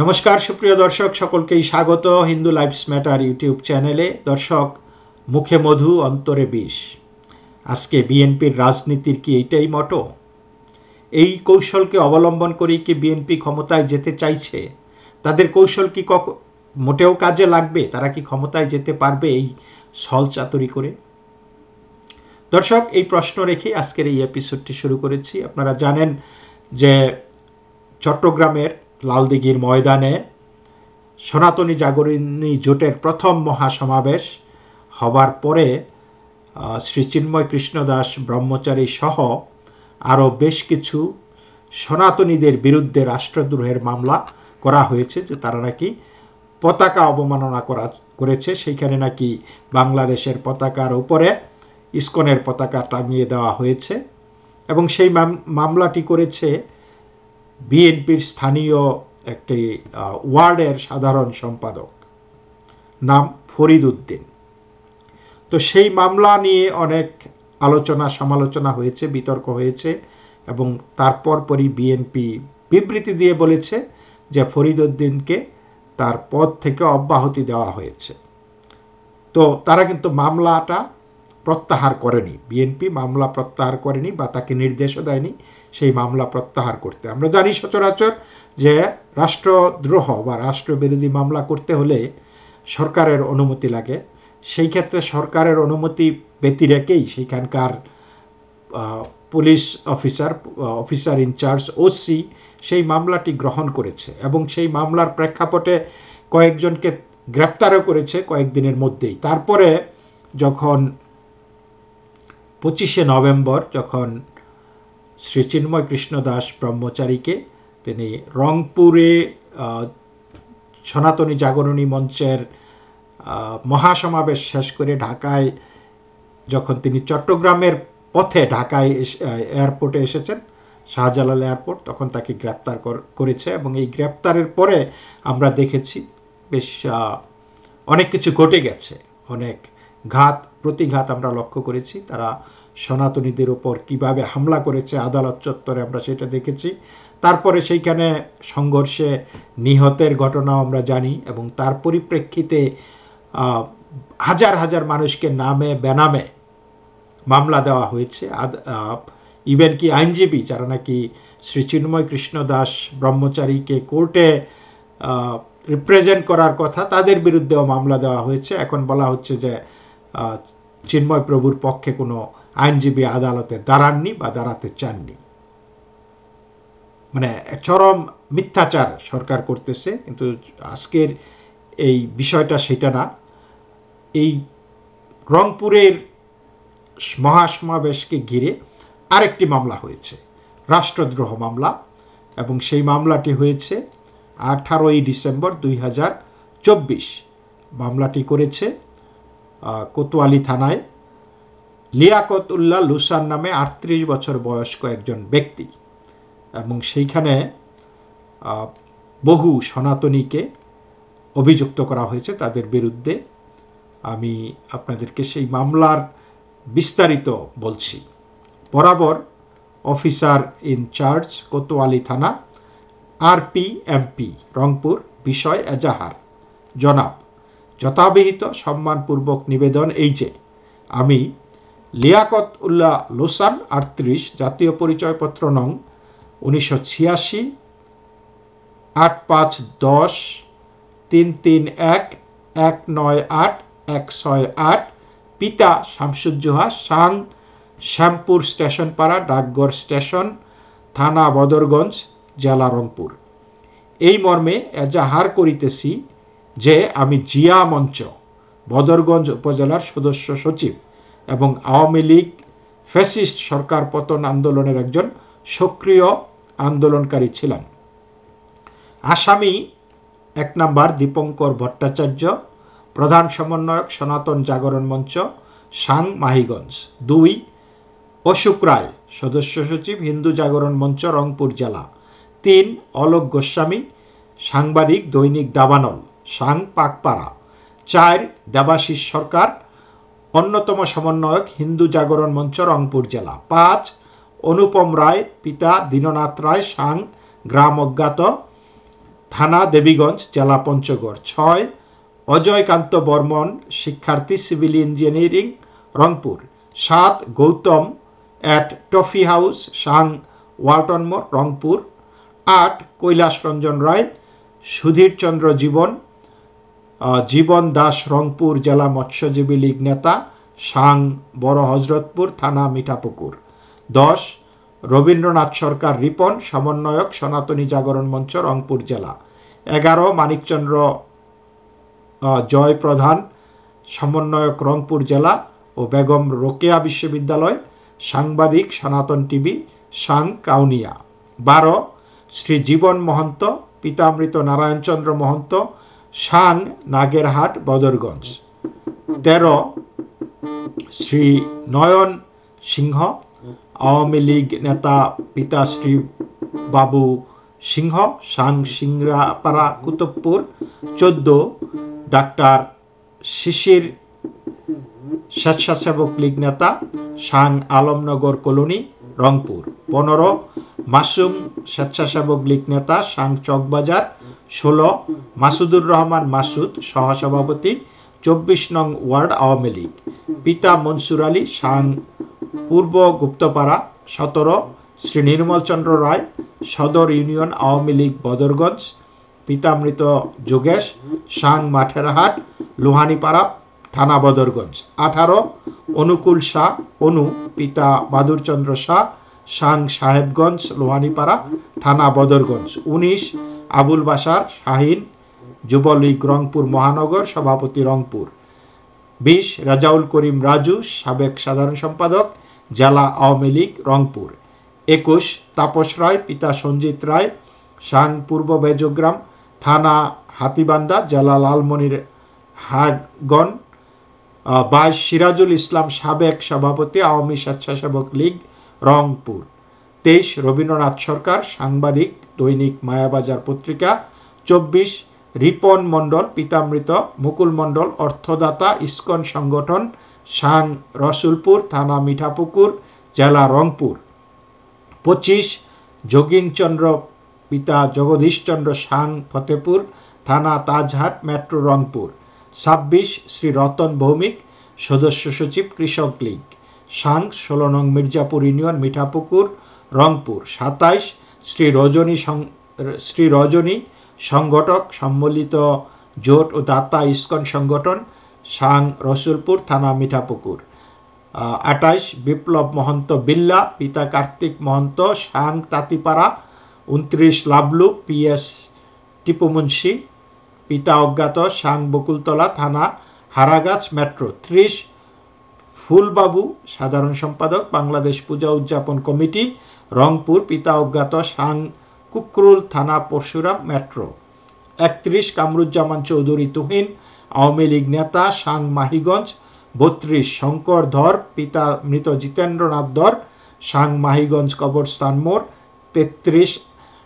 নমস্কার সুপ্রিয় দর্শক, সকলকেই স্বাগত হিন্দু লাইফস ম্যাটার ইউটিউব চ্যানেলে। দর্শক, মুখে মধু অন্তরে বিষ। আজকে বিএনপির রাজনীতির কি এইটাই মটো? এই কৌশলকে অবলম্বন করেই কি বিএনপি ক্ষমতায় যেতে চাইছে? তাদের কৌশল কি মোটেও কাজে লাগবে? তারা কি ক্ষমতায় যেতে পারবে এই ছলচাতুরি করে? দর্শক, এই প্রশ্ন রেখে আজকের এই এপিসোডটি শুরু করেছি। আপনারা জানেন যে চট্টগ্রামের লালদিঘির ময়দানে সনাতনী জাগরণী জোটের প্রথম মহাসমাবেশ হবার পরে শ্রী চিন্ময় কৃষ্ণদাস ব্রহ্মচারী সহ আরও বেশ কিছু সনাতনীদের বিরুদ্ধে রাষ্ট্রদ্রোহের মামলা করা হয়েছে, যে তারা নাকি পতাকা অবমাননা করেছে। সেইখানে নাকি বাংলাদেশের পতাকার উপরে ইসকনের পতাকা টাঙিয়ে দেওয়া হয়েছে এবং সেই মামলাটি করেছে বিএনপির স্থানীয় একটি ওয়ার্ডের সাধারণ সম্পাদক, নাম ফরিদ উদ্দিন। তো সেই মামলা নিয়ে অনেক আলোচনা সমালোচনা হয়েছে, বিতর্ক হয়েছে এবং তারপরই বিএনপি বিবৃতি দিয়ে বলেছে যে ফরিদ উদ্দিনকে তার পদ থেকে অব্যাহতি দেওয়া হয়েছে। তো তারা কিন্তু মামলাটা প্রত্যাহার করেনি, বিএনপি মামলা প্রত্যাহার করেনি বা তাকে নির্দেশও দেয়নি সেই মামলা প্রত্যাহার করতে। আমরা জানি সচরাচর যে রাষ্ট্রদ্রোহ বা রাষ্ট্রবিরোধী মামলা করতে হলে সরকারের অনুমতি লাগে। সেই ক্ষেত্রে সরকারের অনুমতি ব্যতি রেখেই সেখানকার পুলিশ অফিসার ইনচার্জ ওসি সেই মামলাটি গ্রহণ করেছে এবং সেই মামলার প্রেক্ষাপটে কয়েকজনকে গ্রেপ্তারও করেছে কয়েকদিনের মধ্যেই। তারপরে যখন 25শে নভেম্বর যখন শ্রী চিন্ময় কৃষ্ণদাস ব্রহ্মচারীকে তিনি রংপুরে সনাতনী জাগরণী মঞ্চের মহাসমাবেশ শেষ করে ঢাকায় যখন তিনি চট্টগ্রামের পথে ঢাকায় এয়ারপোর্টে এসেছেন, শাহজালাল এয়ারপোর্ট, তখন তাকে গ্রেপ্তার করেছে এবং এই গ্রেপ্তারের পরে আমরা দেখেছি বেশ অনেক কিছু ঘটে গেছে, অনেক প্রতিঘাত আমরা লক্ষ্য করেছি। তারা সনাতনীদের ওপর কিভাবে হামলা করেছে আদালত চত্বরে আমরা সেটা দেখেছি। তারপরে সেইখানে সংঘর্ষে নিহতের ঘটনাও আমরা জানি এবং তার পরিপ্রেক্ষিতে হাজার হাজার মানুষকে নামে বেনামে মামলা দেওয়া হয়েছে। ইভেন কি আইনজীবী যারা নাকি শ্রী চিন্ময় কৃষ্ণদাস ব্রহ্মচারীকে কোর্টে রিপ্রেজেন্ট করার কথা, তাদের বিরুদ্ধেও মামলা দেওয়া হয়েছে। এখন বলা হচ্ছে যে চিন্ময় প্রভুর পক্ষে কোনো আইনজীবী আদালতে দাঁড়াননি বা দাঁড়াতে চাননি। মানে চরম মিথ্যাচার সরকার করতেছে। কিন্তু আজকের এই বিষয়টা সেটা না। এই রংপুরের মহাসমাবেশকে ঘিরে আরেকটি মামলা হয়েছে, রাষ্ট্রদ্রোহ মামলা, এবং সেই মামলাটি হয়েছে 18ই ডিসেম্বর 2024। মামলাটি করেছে কোতোয়ালি থানায় লিয়াকত উল্লাহ লুসান নামে 38 বছর বয়স্ক একজন ব্যক্তি এবং সেইখানে বহু সনাতনীকে অভিযুক্ত করা হয়েছে তাদের বিরুদ্ধে। আমি আপনাদেরকে সেই মামলার বিস্তারিত বলছি। বরাবর অফিসার ইনচার্জ কোতোয়ালি থানা RPMP রংপুর বিষয় এজাহার জনাব, যথাবিহিত সম্মানপূর্বক নিবেদন এই যে আমি লিয়াকত উল্লাহ লোসান 38, জাতীয় পরিচয়পত্র নং 1986 8510 331 198 168, পিতা শামসুজ্জোহা, সাং শ্যামপুর স্টেশন পাড়া, ডাকঘর স্টেশন, থানা বদরগঞ্জ, জেলা রংপুর, এই মর্মে এজাহার করিতেছি যে আমি জিয়া মঞ্চ বদরগঞ্জ উপজেলার সদস্য সচিব এবং আওয়ামী লীগ ফ্যাসিস্ট সরকার পতন আন্দোলনের একজন সক্রিয় আন্দোলনকারী ছিলাম। আসামি 1 নম্বর দীপঙ্কর ভট্টাচার্য, প্রধান সমন্বয়ক সনাতন জাগরণ মঞ্চ, সাং মাহিগঞ্জ। 2 অশোক রায়, সদস্য সচিব হিন্দু জাগরণ মঞ্চ, রংপুর জেলা। 3 অলোক গোস্বামী, সাংবাদিক, দৈনিক দাবানল, সাং পাকপাড়া। 4 দেবাশিস সরকার, অন্যতম সমন্বয়ক হিন্দু জাগরণ মঞ্চ, রংপুর জেলা। 5 অনুপম রায়, পিতা দীননাথ রায়, সাং গ্রাম অজ্ঞাত, থানা দেবীগঞ্জ, জেলা পঞ্চগড়। 6 অজয়কান্ত বর্মন, শিক্ষার্থী, সিভিল ইঞ্জিনিয়ারিং, রংপুর। 7 গৌতম এট টফি হাউস, সাং, ওয়ালটন মোড়, রংপুর। 8 কৈলাস রঞ্জন রায়, সুধীর চন্দ্র জীবন দাস, রংপুর, জেলা মৎস্যজীবী লীগ নেতা, সাং, বড় হজরতপুর থানা, মিঠাপুকুর। 10 রবীন্দ্রনাথ সরকার রিপন, সমন্বয়ক, সনাতনী জাগরণ মঞ্চ, রংপুর জেলা। 11 মানিকচন্দ্র জয় প্রধান, সমন্বয়ক, রংপুর জেলা ও বেগম রোকেয়া বিশ্ববিদ্যালয়, সাংবাদিক, সনাতন টিভি, সাং, কাউনিয়া। 12 শ্রী জীবন মহন্ত, পিতামৃত নারায়ণচন্দ্র মহন্ত, সাং, নাগেরহাট, বদরগঞ্জ। 13 শ্রী নয়ন সিংহ, আওয়ামী লীগ নেতা, পিতা শ্রী বাবু সিংহ, সাং, সিংড়াপাড়া, কুতুবপুর। 14 ডাক্তার শিশির, স্বেচ্ছাসেবক লীগ নেতা, সাং, আলমনগর কলোনি, রংপুর। 15 মাসুম, স্বেচ্ছাসেবক লীগ নেতা, সাং, চকবাজার। 16 মাসুদুর রহমান মাসুদ, সহসভাপতি, 24 নং ওয়ার্ড, আওয়ামী লীগ, পিতা মনসুর আলী, সাং, পূর্ব গুপ্তপাড়া। 17 শ্রী নির্মলচন্দ্র রায়, সদর ইউনিয়ন আওয়ামী লীগ, বদরগঞ্জ, পিতামৃত যোগেশ, সাং, মাঠেরহাট, লোহানীপাড়া থানা, বদরগঞ্জ। 18 অনুকূল শাহ, অনু, পিতা বাদুরচন্দ্র শাহ, সাং, সাহেবগঞ্জ, লোহানীপাড়া থানা, বদরগঞ্জ। 19 আবুল বাসার শাহিন, যুবলীগ, রংপুর মহানগর, সভাপতি, রংপুর। 20 রাজাউল করিম রাজু, সাবেক সাধারণ সম্পাদক, জেলা আওয়ামী লীগ, রংপুর। 21 তাপস রায়, পিতা সঞ্জিত রায়, সাং, পূর্ব বেজগ্রাম থানা, হাতীবান্ধা, জেলা লালমনিরহাট। 22 সিরাজুল ইসলাম, সাবেক সভাপতি, আওয়ামী স্বেচ্ছাসেবক লীগ, রংপুর। 23 রবীন্দ্রনাথ সরকার, সাংবাদিক, দৈনিক মায়াবাজার পত্রিকা। 24 রিপন মণ্ডল, পিতামৃত মুকুল মণ্ডল, অর্থদাতা, ইস্কন সংগঠন, সাং, রসুলপুর থানা, মিঠাপুকুর, জেলা রংপুর। 25 যোগিনচন্দ্র, পিতা জগদীশচন্দ্র, সাং, ফতেপুর থানা, তাজহাট, মেট্রো, রংপুর। 26 শ্রী রতন ভৌমিক, সদস্য সচিব, কৃষক লীগ, সাং, 16 নং মির্জাপুর ইউনিয়ন, মিঠাপুকুর, রংপুর। 27 শ্রী রজনী সংগঠক, সম্মিলিত জোট ও দাতা, ইস্কন সংগঠন, সাং, রসুলপুর থানা, মিঠাপুকুর। 28 বিপ্লব মহন্ত বিল্লা, পিতা কার্তিক মহন্ত, সাং, তাঁতিপাড়া। 29 লাবলু, PS টিপুমুন্সি, পিতা অজ্ঞাত, সাং, বকুলতলা থানা, হারাগাছ, মেট্রো। 30 ফুলবাবু, সাধারণ সম্পাদক, বাংলাদেশ পূজা উদযাপন কমিটি, রংপুর, পিতা অজ্ঞাত, সাং, কুকরুল থানা, পরশুরাম, মেট্রো। 31 কামরুজ্জামান চৌধুরী তুহিন, আওয়ামী লীগ নেতা, সাং, মাহিগঞ্জ। 32 শঙ্কর ধর, পিতা মৃত জিতেন্দ্রনাথ ধর, সাং, মাহিগঞ্জ কবরস্থান মোড়। 33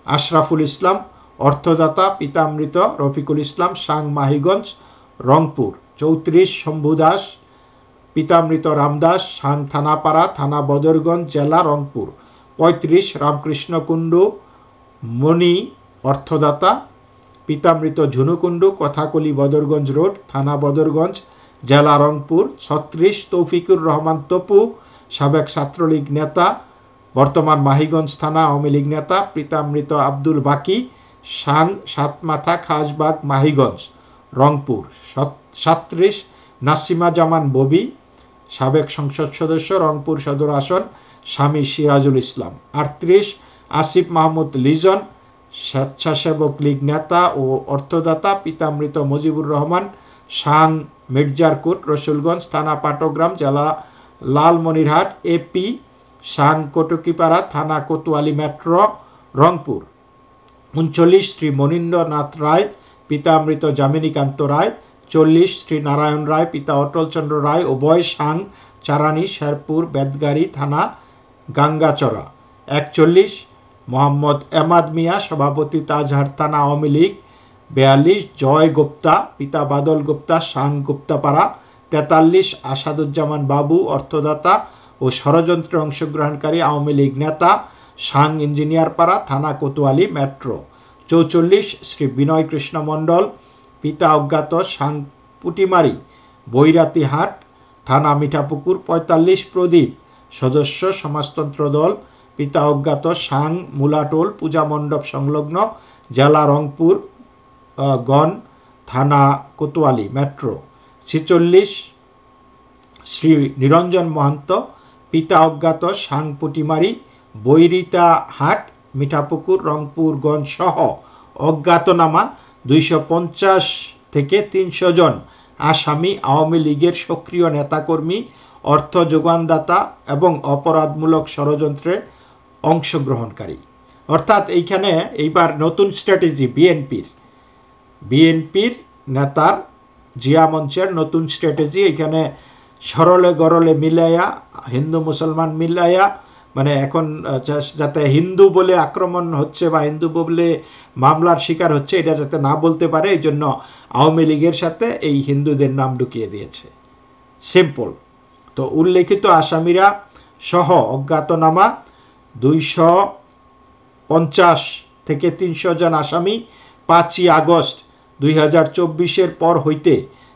আশরাফুল ইসলাম, অর্থদাতা, পিতা মৃত রফিকুল ইসলাম, সাং, মাহিগঞ্জ, রংপুর। 34 শম্ভু দাস, পিতা মৃত রামদাস, সাং, থানাপাড়া থানা, বদরগঞ্জ, জেলা রংপুর। 35 রামকৃষ্ণ কুণ্ডু মণি, অর্থদাতা, পিতা মৃত ঝুনুকুণ্ডু, কথাকলি, বদরগঞ্জ রোড থানা, বদরগঞ্জ, জেলা রংপুর। 36 তৌফিকুর রহমান তপু, সাবেক ছাত্রলীগ নেতা, বর্তমান মাহিগঞ্জ থানা, আওয়ামী লীগ নেতা, পিতা মৃত আব্দুল বাকি, সাং, সাতমাথা, খাসবাগ, মাহিগঞ্জ, রংপুর। 37 নাসিমা জামান ববি, সাবেক সংসদ সদস্য, রংপুর সদর আসন, স্বামী সিরাজুল ইসলাম। 38 আসিফ মাহমুদ লিজন, স্বেচ্ছাসেবক লীগ নেতা ও অর্থদাতা, পিতা মৃত মুজিবুর রহমান, সাং, মির্জারকুট, রসুলগঞ্জ থানা, পাটগ্রাম, জেলা লালমনিরহাট, AP সাং, কটকিপাড়া থানা, কোতোয়ালি, মেট্রো, রংপুর। 39 শ্রী মনীন্দ্রনাথ রায়, পিতা মৃত যামিনীকান্ত রায়। 40 শ্রী নারায়ণ রায়, পিতা অটলচন্দ্র রায়, উভয় সাং, চারানি, শেরপুর, বেদগাড়ি থানা, গাঙ্গাচড়া। 41 মোহাম্মদ এমাদ মিয়া, সভাপতি, তাজহাট থানা, আওয়ামী লীগ। 42 জয় গুপ্তা, পিতা বাদল গুপ্তা, সাং, গুপ্তাপাড়া। 43 আসাদুজ্জামান বাবু, অর্থদাতা ও ষড়যন্ত্রে অংশগ্রহণকারী, আওয়ামী লীগ নেতা, সাং, ইঞ্জিনিয়ারপাড়া থানা, কোতোয়ালি, মেট্রো। 44 শ্রী বিনয় কৃষ্ণ মণ্ডল, পিতা অজ্ঞাত, সাং পুটিমারি, বৈরাতিহাট, থানা মিঠাপুকুর। 45 প্রদীপ, সদস্য, সমাজতন্ত্র দল, পিতা অজ্ঞাত, সাং মুলাটোল, পূজা মণ্ডপ সংলগ্ন, জেলা রংপুর, গণ, থানা কোতোয়ালি মেট্রো। 46 শ্রী নিরঞ্জন মহান্ত, পিতা অজ্ঞাত, সাং পুটিমারি, বৈরিতাহাট, মিঠাপুকুর, রংপুরগঞ্জ সহ অজ্ঞাতনামা 250 থেকে 300 জন আসামি আওয়ামী লীগের সক্রিয় নেতাকর্মী, অর্থ যোগানদাতা এবং অপরাধমূলক ষড়যন্ত্রে অংশগ্রহণকারী। অর্থাৎ এইখানে এইবার নতুন স্ট্র্যাটেজি বিএনপির নেতার, জিয়া মঞ্চের নতুন স্ট্র্যাটেজি। এখানে সরলে গরলে মিলাইয়া, হিন্দু মুসলমান মিলাইয়া, মানে এখন যাতে হিন্দু বলে আক্রমণ হচ্ছে বা হিন্দু বলে মামলার শিকার হচ্ছে এটা যাতে না বলতে পারে, এই জন্য আওয়ামী লীগের সাথে এই হিন্দুদের নাম ঢুকিয়ে দিয়েছে। সিম্পল। তো উল্লেখিত আসামিরা সহ অজ্ঞাতনামা 250 থেকে 300 জন আসামি 5ই আগস্ট 2024 পর হইতে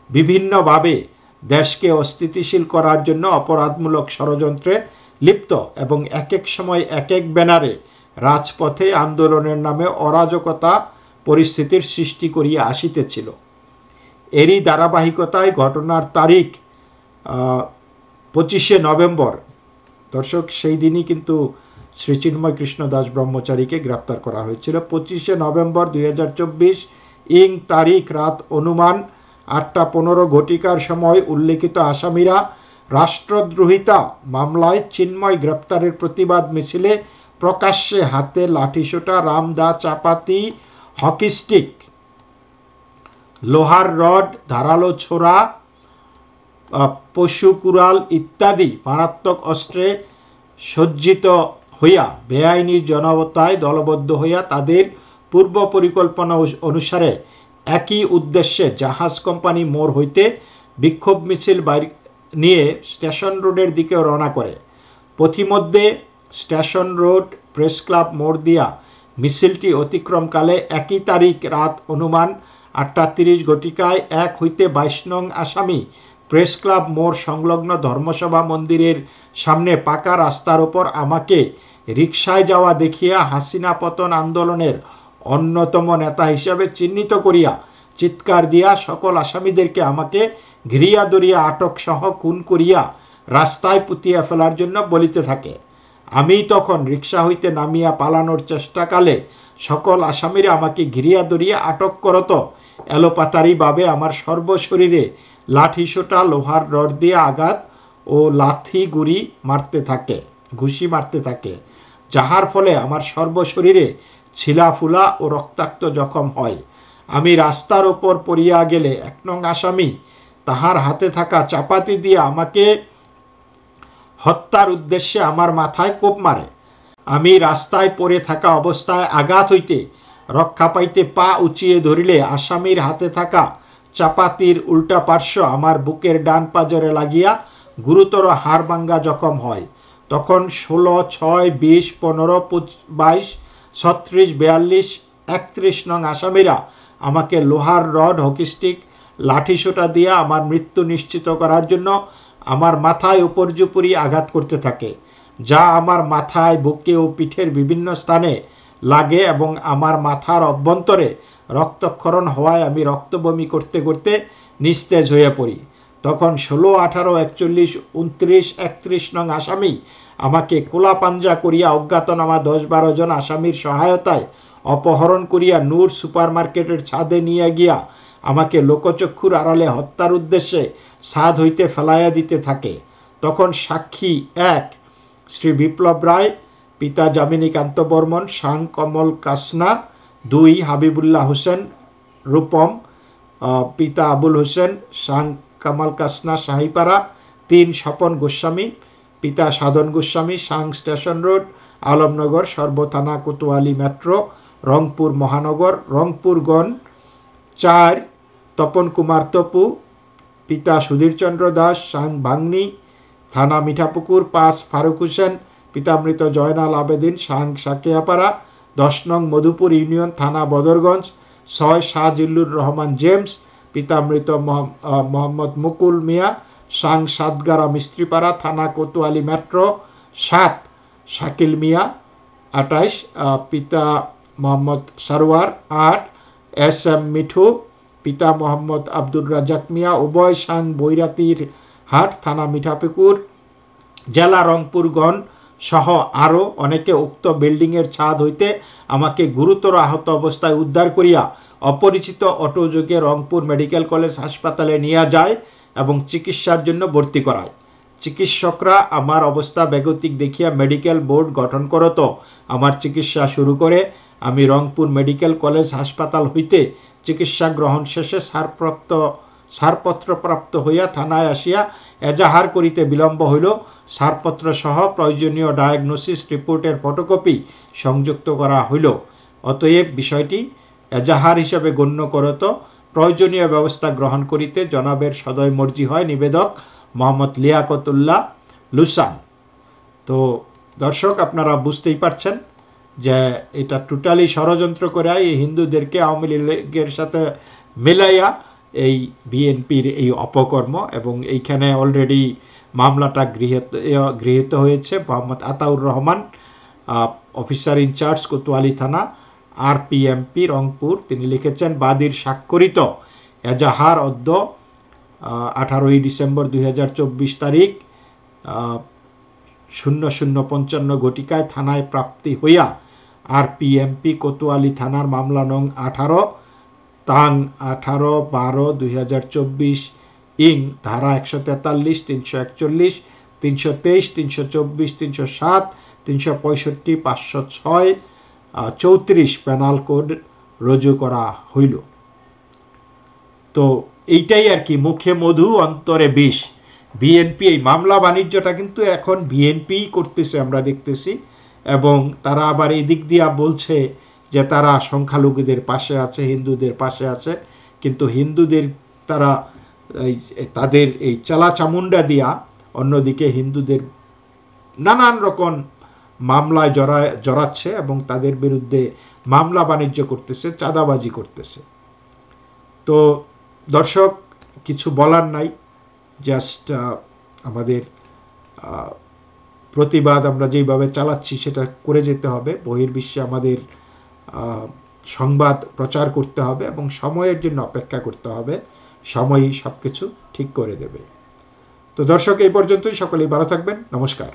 বিভিন্নভাবে দেশকে অস্থিতিশীল করার জন্য অপরাধমূলক ষড়যন্ত্রে লিপ্ত এবং এক এক সময় এক এক ব্যানারে রাজপথে আন্দোলনের নামে অরাজকতা পরিস্থিতির সৃষ্টি করিয়া আসিতেছিল। এরই ধারাবাহিকতায় ঘটনার তারিখ 25শে নভেম্বর, দর্শক সেই দিনই কিন্তু শ্রী চিন্ময় কৃষ্ণ দাস ব্রহ্মচারীকে গ্রেপ্তার করা হয়েছিল। 25শে নভেম্বর 2024 ইং তারিখ রাত অনুমান 8:15 ঘটিকার সময় উল্লেখিত আসামিরা রাষ্ট্রদ্রোহিতা মামলায় চিন্ময় গ্রেপ্তারের প্রতিবাদ মিছিলে প্রকাশ্যে হাতে লাঠিসোঁটা, রামদা, চাপাতি, হকি স্টিক, লোহার রড, ধারালো ছোরা, পশু কুড়াল ইত্যাদি মারাত্মক অস্ত্রে সজ্জিত হইয়া বেআইনি জনতায় দলবদ্ধ হইয়া তাদের পূর্ব পরিকল্পনা অনুসারে একই উদ্দেশ্যে জাহাজ কোম্পানি মোড় হইতে বিক্ষোভ মিছিল নিয়ে স্টেশন রোডের দিকে রওনা করে। পথিমধ্যে স্টেশন রোড, প্রেস ক্লাব মোড় দিয়া মিছিলটি অতিক্রমকালে একই তারিখ রাত অনুমান 8:30 ঘটিকায় 1 হইতে 22 নং আসামি প্রেস ক্লাব মোড় সংলগ্ন ধর্মসভা মন্দিরের সামনে পাকা রাস্তার ওপর আমাকে রিকশায় যাওয়া দেখিয়া হাসিনা পতন আন্দোলনের অন্যতম নেতা হিসাবে চিহ্নিত করিয়া চিৎকার দিয়া সকল আসামিদেরকে আমাকে ঘিরিয়া ধরিয়া আটক সহ খুন করিয়া রাস্তায় পুঁতিয়া ফেলার জন্য বলিতে থাকে। আমি তখন রিকশা হইতে নামিয়া পালানোর চেষ্টাকালে সকল আসামিরা আমাকে ঘিরিয়া ধরিয়া আটক করত এলোপাতারিভাবে আমার সর্বশরীরে লাঠিসোঁটা, লোহার রড দিয়ে আঘাত ও লাথি ঘুষি মারতে থাকে, যাহার ফলে আমার সর্বশরীরে ছিলাফুলা ও রক্তাক্ত জখম হয়। আমি রাস্তার ওপর পড়িয়া গেলে 1 নং আসামি তাহার হাতে থাকা চাপাতি দিয়ে আমাকে হত্যার উদ্দেশ্যে আমার মাথায় কোপ মারে। আমি রাস্তায় পড়ে থাকা অবস্থায় আঘাত হইতে রক্ষা পাইতে পা উঁচিয়ে ধরিলে আসামির হাতে থাকা চাপাতির উল্টা পার্শ্ব আমার বুকের ডান পাজরে লাগিয়া গুরুতর হাড়ভাঙ্গা জখম হয়। তখন 16, 6, 20, 15, 22, 36, 42, 31 নং আসামিরা আমাকে লোহার রড, হকি স্টিক, লাঠিসোঁটা দিয়া আমার মৃত্যু নিশ্চিত করার জন্য আমার মাথায় উপর্যুপরি আঘাত করতে থাকে, যা আমার মাথায়, বুকে ও পিঠের বিভিন্ন স্থানে লাগে এবং আমার মাথার অভ্যন্তরে রক্তক্ষরণ হওয়ায় আমি রক্তবমি করতে করতে নিস্তেজ হয়ে পড়ি। তখন 16, 18, 41, 29, 31 নং আসামি আমাকে কোলাপাঞ্জা করিয়া অজ্ঞাতনামা 10-12 জন আসামির সহায়তায় অপহরণ করিয়া নূর সুপারমার্কেটের ছাদে নিয়ে গিয়া আমাকে লোকচক্ষুর আড়ালে হত্যার উদ্দেশ্যে ছাদ হইতে ফেলাইয়া দিতে থাকে। তখন সাক্ষী 1 শ্রী বিপ্লব রায়, পিতা যামিনীকান্ত বর্মন, সাং কমল কাসনা, 2 হাবিবুল্লাহ হোসেন রূপম, পিতা আবুল হোসেন, সাং কামাল কাসনা শাহিপাড়া, 3 স্বপন গোস্বামী, পিতা সাধন গোস্বামী, সাং স্টেশন রোড, আলমনগর সর্বথানা কোতোয়ালি মেট্রো, রংপুর মহানগর, রংপুরগণ, 4 তপন কুমার তপু, পিতা সুধীরচন্দ্র দাস, সাং ভাংনি, থানা মিঠাপুকুর, 5 ফারুক হোসেন, পিতা মৃত জয়নাল আবেদিন, সাং সাকিয়াপাড়া, 10 নং মধুপুর ইউনিয়ন, থানা বদরগঞ্জ। 6 শাহজিল্লুর রহমান জেমস, পিতা মৃত মোহাম্মদ মুকুল মিয়া, সাং সাতগারা মিস্ত্রিপাড়া, থানা কোতোয়ালি মেট্রো। 7 শাকিল মিয়া, 28, পিতা মোহাম্মদ সরওয়ার। 8 এস এম মিঠু, পিতা মোহাম্মদ আব্দুর রাজাক মিয়া, উভয় সাং বৈরাতির হাট, থানা মিঠাপুকুর, জেলা রংপুরগঞ্জ সহ আরও অনেকে উক্ত বিল্ডিংয়ের ছাদ হইতে আমাকে গুরুতর আহত অবস্থায় উদ্ধার করিয়া অপরিচিত অটোযোগে রংপুর মেডিকেল কলেজ হাসপাতালে নিয়ে যায় এবং চিকিৎসার জন্য ভর্তি করায়। চিকিৎসকরা আমার অবস্থা বেগতিক দেখিয়া মেডিকেল বোর্ড গঠন করত আমার চিকিৎসা শুরু করে। আমি রংপুর মেডিকেল কলেজ হাসপাতাল হইতে চিকিৎসা গ্রহণ শেষে ছাড়পত্রপ্রাপ্ত হইয়া থানায় আসিয়া এজাহার করিতে বিলম্ব হইল। ছাড়পত্র সহ প্রয়োজনীয় ডায়াগনোসিস রিপোর্টের ফটোকপি সংযুক্ত করা হইল। অতএব বিষয়টি এজাহার হিসাবে গণ্য করত প্রয়োজনীয় ব্যবস্থা গ্রহণ করিতে জনাবের সদয় মর্জি হয়। নিবেদক মোহাম্মদ লিয়াকতুল্লাহ লুসান। তো দর্শক, আপনারা বুঝতেই পারছেন যে এটা টোটালি ষড়যন্ত্র করে এই হিন্দুদেরকে আওয়ামী লীগের সাথে মেলাইয়া এই বিএনপির এই অপকর্ম। এবং এইখানে অলরেডি মামলাটা গৃহীত হয়েছে। মোহাম্মদ আতাউর রহমান, অফিসার ইনচার্জ কোতোয়ালি থানা, RPMP রংপুর, তিনি লিখেছেন, বাদীর স্বাক্ষরিত এজাহার অদ্য 18 ডিসেম্বর 2024 তারিখ 00:55 ঘটিকায় থানায় প্রাপ্তি হইয়া RPMP কোতোয়ালি থানার মামলা নং 18 তাং 18/12/2024 ইং ধারা 143, 341, 323, 324, 307, 365, 506, 34 পেনাল কোড রুজু করা হইল। তো এইটাই আর কি, মুখে মধু অন্তরে বিষ। বিএনপি এই মামলা বাণিজ্যটা কিন্তু এখন বিএনপি করতেছে, আমরা দেখতেছি। এবং তারা আবার এই দিক দিয়া বলছে যে তারা সংখ্যালঘুদের পাশে আছে, হিন্দুদের পাশে আছে। কিন্তু হিন্দুদের তারা তাদের এই চালাচামুন্ডা দিয়া অন্যদিকে হিন্দুদের নানান রকম মামলায় জড়াচ্ছে এবং তাদের বিরুদ্ধে মামলা বাণিজ্য করতেছে, চাঁদাবাজি করতেছে। তো দর্শক, কিছু বলার নাই, জাস্ট আমাদের প্রতিবাদ আমরা যেইভাবে চালাচ্ছি সেটা করে যেতে হবে। বহির্বিশ্বে আমাদের সংবাদ প্রচার করতে হবে এবং সময়ের জন্য অপেক্ষা করতে হবে। সময়ই সব কিছু ঠিক করে দেবে। তো দর্শক, এই পর্যন্তই। সকলেই ভালো থাকবেন। নমস্কার।